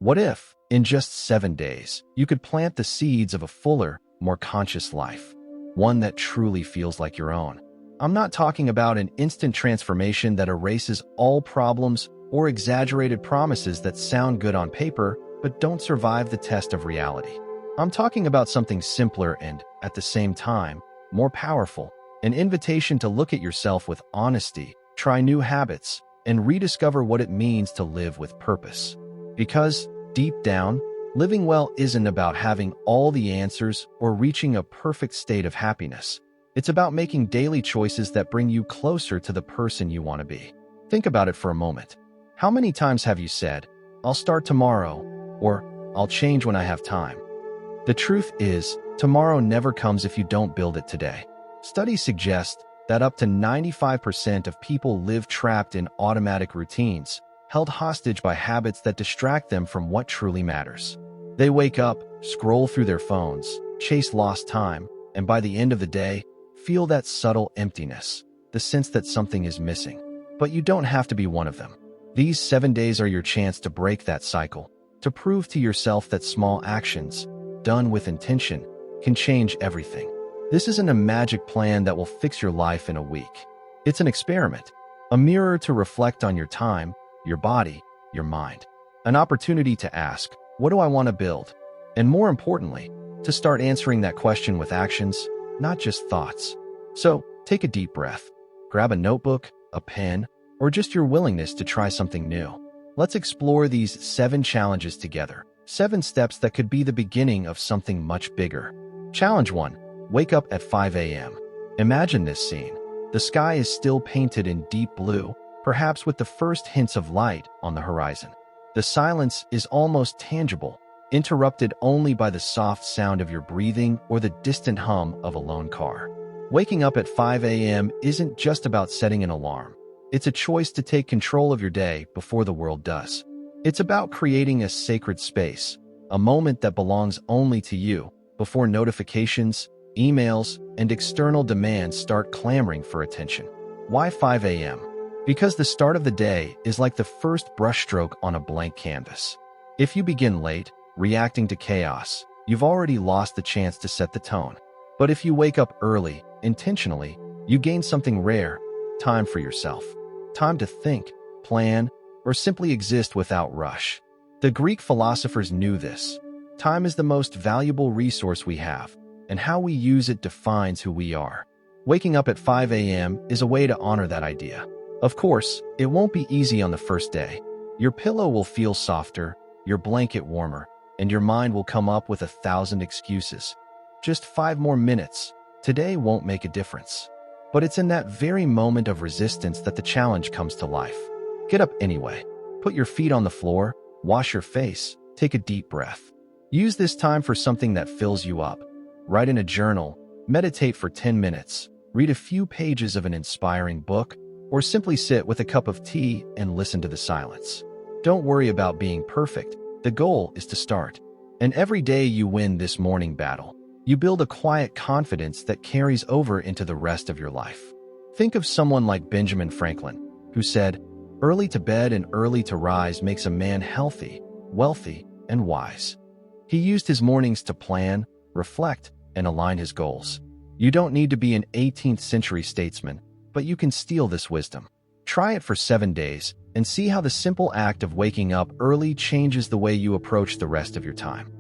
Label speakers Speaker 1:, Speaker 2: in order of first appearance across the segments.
Speaker 1: What if, in just 7 days, you could plant the seeds of a fuller, more conscious life? One that truly feels like your own. I'm not talking about an instant transformation that erases all problems or exaggerated promises that sound good on paper but don't survive the test of reality. I'm talking about something simpler and, at the same time, more powerful. An invitation to look at yourself with honesty, try new habits, and rediscover what it means to live with purpose. Because, deep down, living well isn't about having all the answers or reaching a perfect state of happiness. It's about making daily choices that bring you closer to the person you want to be. Think about it for a moment. How many times have you said, "I'll start tomorrow," or "I'll change when I have time"? The truth is, tomorrow never comes if you don't build it today. Studies suggest that up to 95% of people live trapped in automatic routines, held hostage by habits that distract them from what truly matters. They wake up, scroll through their phones, chase lost time, and by the end of the day, feel that subtle emptiness, the sense that something is missing. But you don't have to be one of them. These 7 days are your chance to break that cycle, to prove to yourself that small actions, done with intention, can change everything. This isn't a magic plan that will fix your life in a week. It's an experiment, a mirror to reflect on your time, your body, your mind. An opportunity to ask, what do I want to build? And more importantly, to start answering that question with actions, not just thoughts. So, take a deep breath. Grab a notebook, a pen, or just your willingness to try something new. Let's explore these 7 challenges together. 7 steps that could be the beginning of something much bigger. Challenge 1. Wake up at 5 a.m. Imagine this scene. The sky is still painted in deep blue, perhaps with the first hints of light on the horizon. The silence is almost tangible, interrupted only by the soft sound of your breathing or the distant hum of a lone car. Waking up at 5 a.m. isn't just about setting an alarm. It's a choice to take control of your day before the world does. It's about creating a sacred space, a moment that belongs only to you, before notifications, emails, and external demands start clamoring for attention. Why 5 a.m.? Because the start of the day is like the first brushstroke on a blank canvas. If you begin late, reacting to chaos, you've already lost the chance to set the tone. But if you wake up early, intentionally, you gain something rare: time for yourself. Time to think, plan, or simply exist without rush. The Greek philosophers knew this. Time is the most valuable resource we have, and how we use it defines who we are. Waking up at 5 a.m. is a way to honor that idea. Of course, it won't be easy on the first day. Your pillow will feel softer, your blanket warmer, and your mind will come up with 1,000 excuses. Just 5 more minutes. Today won't make a difference. But it's in that very moment of resistance that the challenge comes to life. Get up anyway. Put your feet on the floor, wash your face, take a deep breath. Use this time for something that fills you up. Write in a journal, meditate for 10 minutes, read a few pages of an inspiring book, or simply sit with a cup of tea and listen to the silence. Don't worry about being perfect. The goal is to start. And every day you win this morning battle, you build a quiet confidence that carries over into the rest of your life. Think of someone like Benjamin Franklin, who said, "Early to bed and early to rise makes a man healthy, wealthy, and wise." He used his mornings to plan, reflect, and align his goals. You don't need to be an 18th century statesman, but you can steal this wisdom. Try it for 7 days and see how the simple act of waking up early changes the way you approach the rest of your time.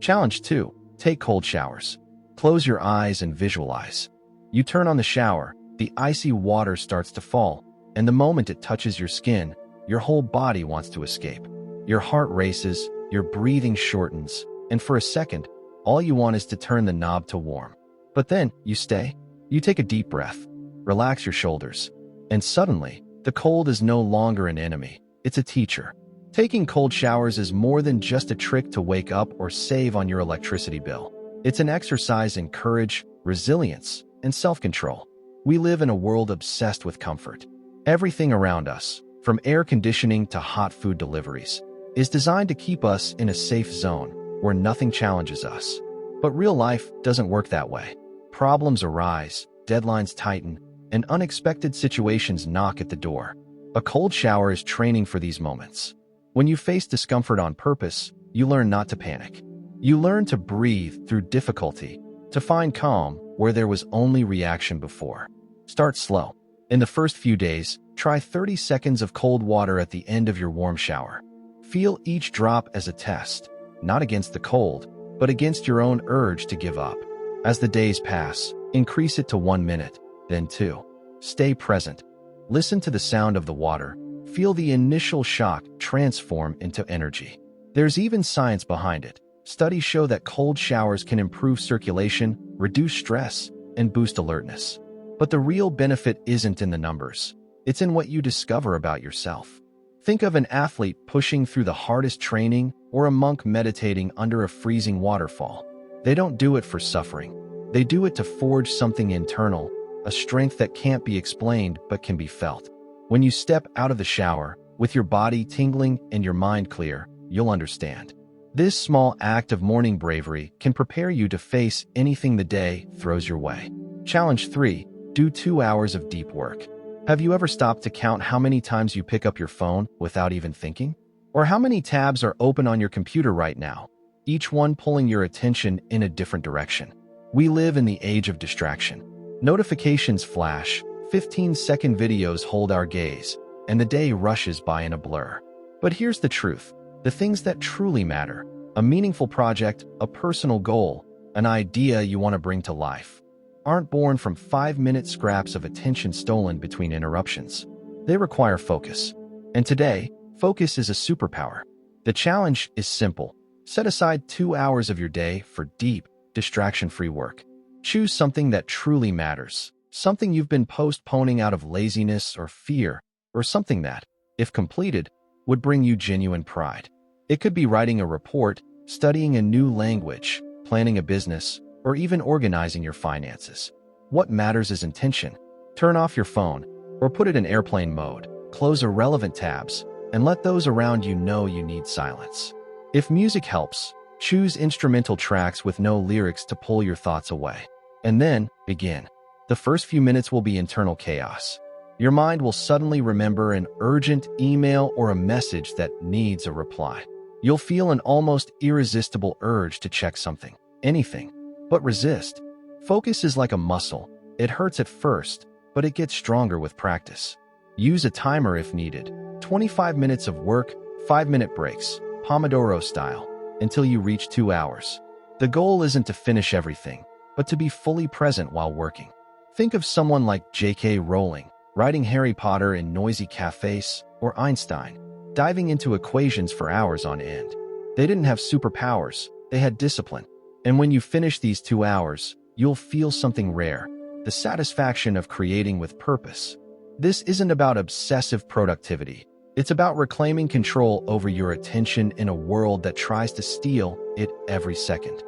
Speaker 1: Challenge 2. Take cold showers. Close your eyes and visualize. You turn on the shower, the icy water starts to fall, and the moment it touches your skin, your whole body wants to escape. Your heart races, your breathing shortens, and for a second, all you want is to turn the knob to warm. But then, you stay. You take a deep breath, relax your shoulders, and suddenly, the cold is no longer an enemy, it's a teacher. Taking cold showers is more than just a trick to wake up or save on your electricity bill. It's an exercise in courage, resilience, and self-control. We live in a world obsessed with comfort. Everything around us, from air conditioning to hot food deliveries, is designed to keep us in a safe zone where nothing challenges us. But real life doesn't work that way. Problems arise, deadlines tighten, and unexpected situations knock at the door. A cold shower is training for these moments. When you face discomfort on purpose, you learn not to panic. You learn to breathe through difficulty, to find calm where there was only reaction before. Start slow. In the first few days, try 30 seconds of cold water at the end of your warm shower. Feel each drop as a test, not against the cold, but against your own urge to give up. As the days pass, increase it to 1 minute, then 2. Stay present. Listen to the sound of the water. Feel the initial shock transform into energy. There's even science behind it. Studies show that cold showers can improve circulation, reduce stress, and boost alertness. But the real benefit isn't in the numbers. It's in what you discover about yourself. Think of an athlete pushing through the hardest training or a monk meditating under a freezing waterfall. They don't do it for suffering. They do it to forge something internal, a strength that can't be explained but can be felt. When you step out of the shower, with your body tingling and your mind clear, you'll understand. This small act of morning bravery can prepare you to face anything the day throws your way. Challenge 3. Do 2 hours of deep work. Have you ever stopped to count how many times you pick up your phone without even thinking? Or how many tabs are open on your computer right now, each one pulling your attention in a different direction? We live in the age of distraction. Notifications flash, 15-second videos hold our gaze, and the day rushes by in a blur. But here's the truth. The things that truly matter, a meaningful project, a personal goal, an idea you want to bring to life, aren't born from 5-minute scraps of attention stolen between interruptions. They require focus. And today, focus is a superpower. The challenge is simple. Set aside 2 hours of your day for deep, distraction-free work. Choose something that truly matters, something you've been postponing out of laziness or fear, or something that, if completed, would bring you genuine pride. It could be writing a report, studying a new language, planning a business, or even organizing your finances. What matters is intention. Turn off your phone, or put it in airplane mode, close irrelevant tabs, and let those around you know you need silence. If music helps, choose instrumental tracks with no lyrics to pull your thoughts away. And then, begin. The first few minutes will be internal chaos. Your mind will suddenly remember an urgent email or a message that needs a reply. You'll feel an almost irresistible urge to check something, anything. But resist. Focus is like a muscle. It hurts at first, but it gets stronger with practice. Use a timer if needed. 25 minutes of work, 5-minute breaks, Pomodoro style, until you reach 2 hours. The goal isn't to finish everything, but to be fully present while working. Think of someone like J.K. Rowling, writing Harry Potter in noisy cafes, or Einstein, diving into equations for hours on end. They didn't have superpowers, they had discipline. And when you finish these 2 hours, you'll feel something rare, the satisfaction of creating with purpose. This isn't about obsessive productivity. It's about reclaiming control over your attention in a world that tries to steal it every second.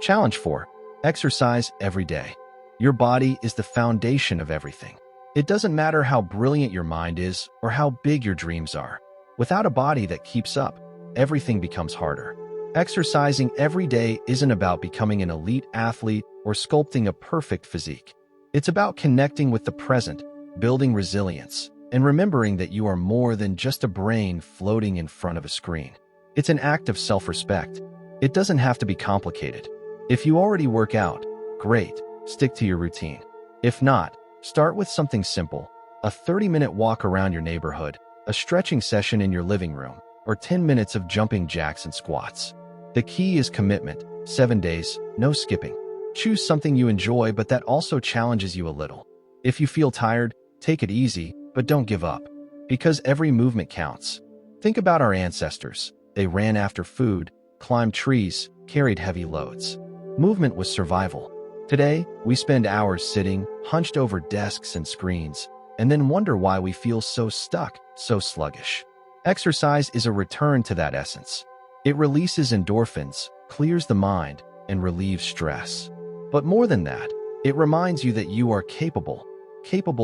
Speaker 1: Challenge 4. Exercise every day. Your body is the foundation of everything. It doesn't matter how brilliant your mind is or how big your dreams are. Without a body that keeps up, everything becomes harder. Exercising every day isn't about becoming an elite athlete or sculpting a perfect physique. It's about connecting with the present, building resilience, and remembering that you are more than just a brain floating in front of a screen. It's an act of self-respect. It doesn't have to be complicated. If you already work out, great, stick to your routine. If not, start with something simple, a 30-minute walk around your neighborhood, a stretching session in your living room, or 10 minutes of jumping jacks and squats. The key is commitment. 7 days, no skipping. Choose something you enjoy but that also challenges you a little. If you feel tired, take it easy, but don't give up. Because every movement counts. Think about our ancestors. They ran after food, climbed trees, carried heavy loads. Movement was survival. Today, we spend hours sitting, hunched over desks and screens, and then wonder why we feel so stuck, so sluggish. Exercise is a return to that essence. It releases endorphins, clears the mind, and relieves stress. But more than that, it reminds you that you are capable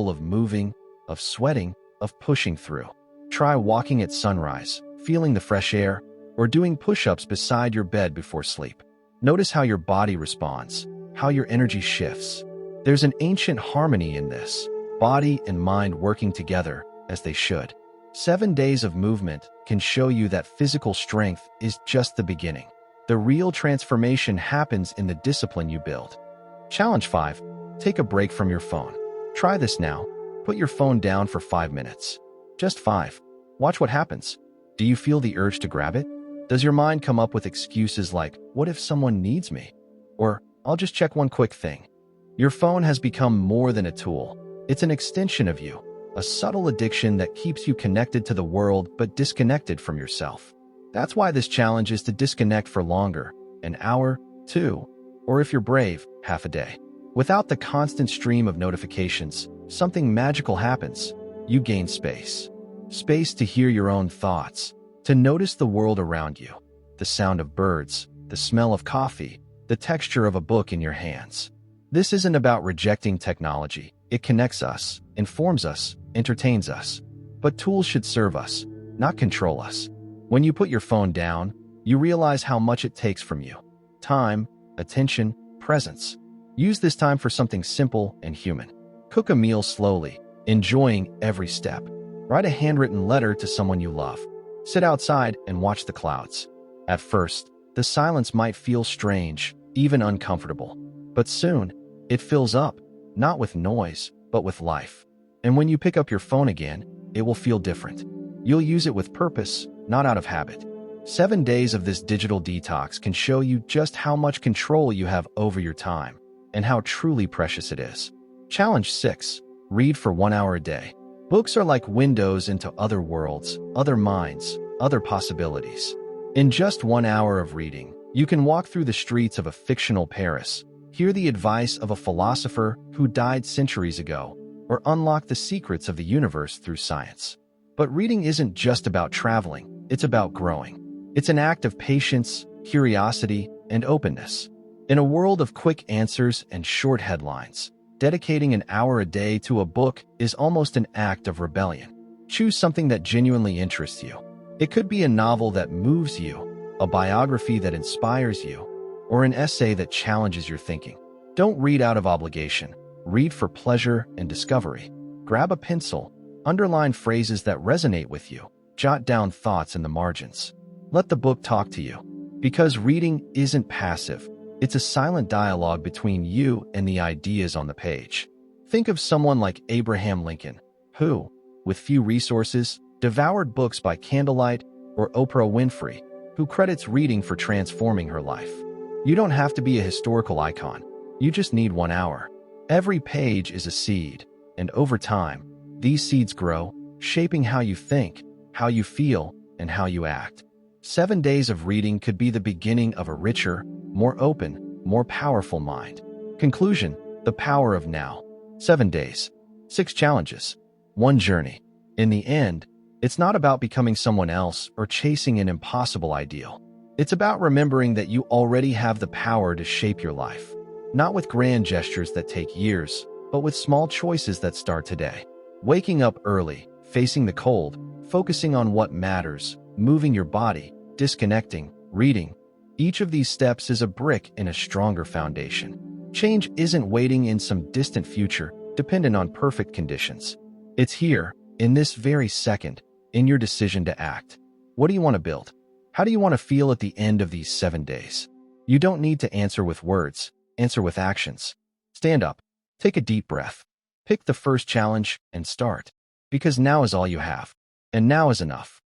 Speaker 1: of moving, of sweating, of pushing through. Try walking at sunrise, feeling the fresh air, or doing push-ups beside your bed before sleep. Notice how your body responds, how your energy shifts. There's an ancient harmony in this, body and mind working together as they should. 7 days of movement can show you that physical strength is just the beginning. The real transformation happens in the discipline you build. Challenge 5. Take a break from your phone. Try this now. Put your phone down for 5 minutes. Just 5. Watch what happens. Do you feel the urge to grab it? Does your mind come up with excuses like, what if someone needs me? Or, I'll just check one quick thing. Your phone has become more than a tool. It's an extension of you, a subtle addiction that keeps you connected to the world but disconnected from yourself. That's why this challenge is to disconnect for longer, an hour, 2, or if you're brave, half a day. Without the constant stream of notifications, something magical happens. You gain space. Space to hear your own thoughts, to notice the world around you, the sound of birds, the smell of coffee, the texture of a book in your hands. This isn't about rejecting technology. It connects us, informs us, entertains us. But tools should serve us, not control us. When you put your phone down, you realize how much it takes from you. Time, attention, presence. Use this time for something simple and human. Cook a meal slowly, enjoying every step. Write a handwritten letter to someone you love. Sit outside and watch the clouds. At first, the silence might feel strange, even uncomfortable. But soon, it fills up, not with noise, but with life. And when you pick up your phone again, it will feel different. You'll use it with purpose, not out of habit. 7 days of this digital detox can show you just how much control you have over your time and how truly precious it is. Challenge 6. Read for 1 hour a day. Books are like windows into other worlds, other minds, other possibilities. In just 1 hour of reading, you can walk through the streets of a fictional Paris, hear the advice of a philosopher who died centuries ago, or unlock the secrets of the universe through science. But reading isn't just about traveling, it's about growing. It's an act of patience, curiosity, and openness. In a world of quick answers and short headlines, dedicating an hour a day to a book is almost an act of rebellion. Choose something that genuinely interests you. It could be a novel that moves you, a biography that inspires you, or an essay that challenges your thinking. Don't read out of obligation. Read for pleasure and discovery. Grab a pencil, underline phrases that resonate with you, jot down thoughts in the margins. Let the book talk to you. Because reading isn't passive. It's a silent dialogue between you and the ideas on the page. Think of someone like Abraham Lincoln, who, with few resources, devoured books by candlelight, or Oprah Winfrey, who credits reading for transforming her life. You don't have to be a historical icon. You just need 1 hour. Every page is a seed, and over time, these seeds grow, shaping how you think, how you feel, and how you act. 7 days of reading could be the beginning of a richer, more open, more powerful mind. Conclusion: the power of now. 7 days. 6 challenges. 1 journey. In the end, it's not about becoming someone else or chasing an impossible ideal. It's about remembering that you already have the power to shape your life. Not with grand gestures that take years, but with small choices that start today. Waking up early, facing the cold, focusing on what matters, moving your body, disconnecting, reading. Each of these steps is a brick in a stronger foundation. Change isn't waiting in some distant future, dependent on perfect conditions. It's here, in this very second, in your decision to act. What do you want to build? How do you want to feel at the end of these 7 days? You don't need to answer with words, answer with actions. Stand up, take a deep breath, pick the first challenge, and start. Because now is all you have. And now is enough.